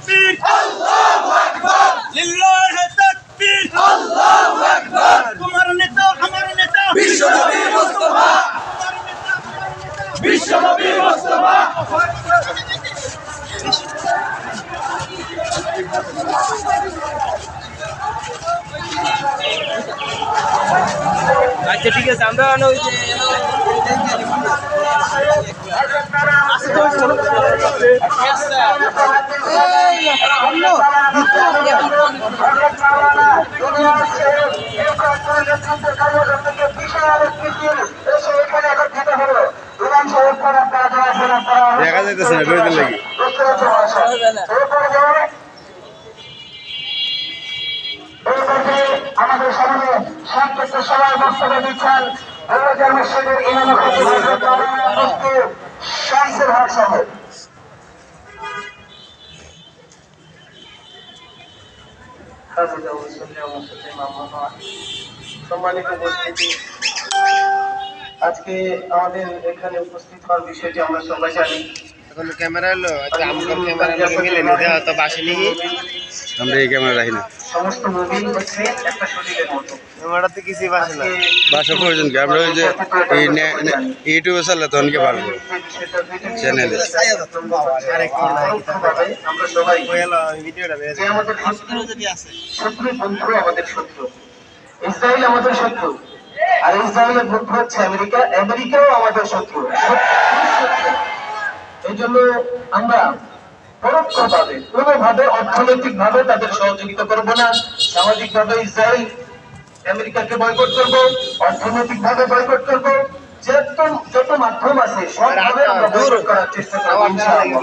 তাকবীর আল্লাহু আকবার লিল্লাহি তাকবীর আল্লাহু আকবার তোমার নেতা আমার নেতা বিশ্বনবী মুস্তাফা বিশ্বনবী মুস্তাফা আচ্ছা ঠিক আছে আমরা দেখা যাইতেছে না বেরোতে লাগি আমাদের সামনে সংক্ষিপ্ত সভায় বক্তব্য দিচ্ছেন মসজিদের ইমাম শামসুল হক সাহেব। সম্মানিত উপস্থিতি, আজকে আমাদের এখানে উপস্থিত হওয়ার বিষয়টি আমরা সবাই জানি। এখন ক্যামেরা হলো ক্যামেরা মিলে নিতে তো বাসেনি আমরা এই ক্যামেরা রাখি না সমস্ত মুভি হচ্ছে একটা শরীরের মতো। ক্যামেরাতে কিছুই বাসে না বাসা প্রয়োজন কি আমরা ওই যে ইউটিউবে চালাতে তখনকে পারবো চ্যানেলে আমরা সবাই যে আমাদের শত্রু বন্ধু আমাদের শত্রু, ইসরায়েল আমাদের শত্রু, আর ইসরায়েলের বন্ধু হচ্ছে আমেরিকা, আমেরিকাও আমাদের শত্রু। এই জন্য আমরা পরোক্ষভাবে কোনোভাবে অর্থনৈতিক ভাবে তাদের সহযোগিতা করব না। সামাজিক ভাবে ইসরায়েল আমেরিকাকে বয়কট করব, অর্থনৈতিক ভাবে বয়কট করব, যত মাধ্যম আছে সবভাবে আমরা বয়কট করার চেষ্টা করব ইনশাআল্লাহ।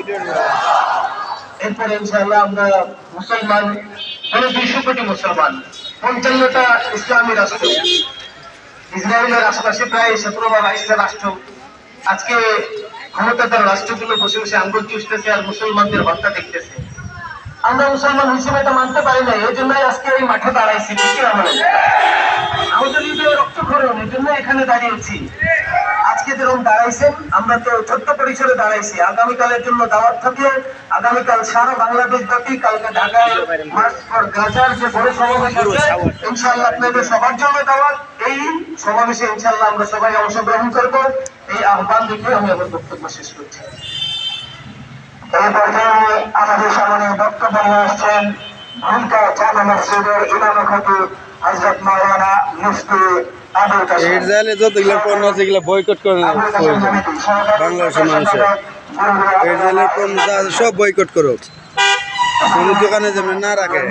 এরপরে ইনশাআল্লাহ আমরা মুসলমান 200 কোটি মুসলমান, 55টা ইসলামী রাষ্ট্র, ইসরায়েলের আশেপাশে প্রায় 17 বা 22টা রাষ্ট্র আজকে ক্ষমতাধর রাষ্ট্রগুলো বসে বসে আঙ্গুল চুষতেছে আর মুসলমানদের হত্যা দেখতেছে। আমরা মুসলমান হিসেবে এটা মানতে পারি না, এই জন্যই আজকে এই মাঠে দাঁড়াইছি। আমাদের হৃদয়ে রক্তক্ষরণ, এই জন্য এখানে দাঁড়িয়েছি। আজকে যেরকম দাঁড়াইছেন আমরা তো ছোট্ট পরিসরে দাঁড়াইছি। আগামীকালের জন্য দাওয়াত থাকলে আগামীকাল সারা বাংলাদেশ ব্যাপী, কালকে ঢাকায় মার্চ ফর গাজার যে বড় সমাবেশ আছে, ইনশাআল্লাহ আপনাদের সবার জন্য দাওয়াত। এই সমাবেশে ইনশাআল্লাহ আমরা সবাই অংশগ্রহণ করব। এই আহ্বান দেখে আমি আমার বক্তব্য শেষ করছি। এই পর্যায়ে আমাদের সামনে বক্তব্য নিয়ে আসছেন ভূমিকা জামা মসজিদের ইমাম খতিব হযরত মাওলানা মুফতি আবুল কাশেম। ইসরায়েলে যতগুলো পণ্য আছে এগুলো বয়কট করে বাংলাদেশের মানুষের ইসরায়েলের পণ্য সব বয়কট করো, কোনো দোকানে যেমন না রাখে।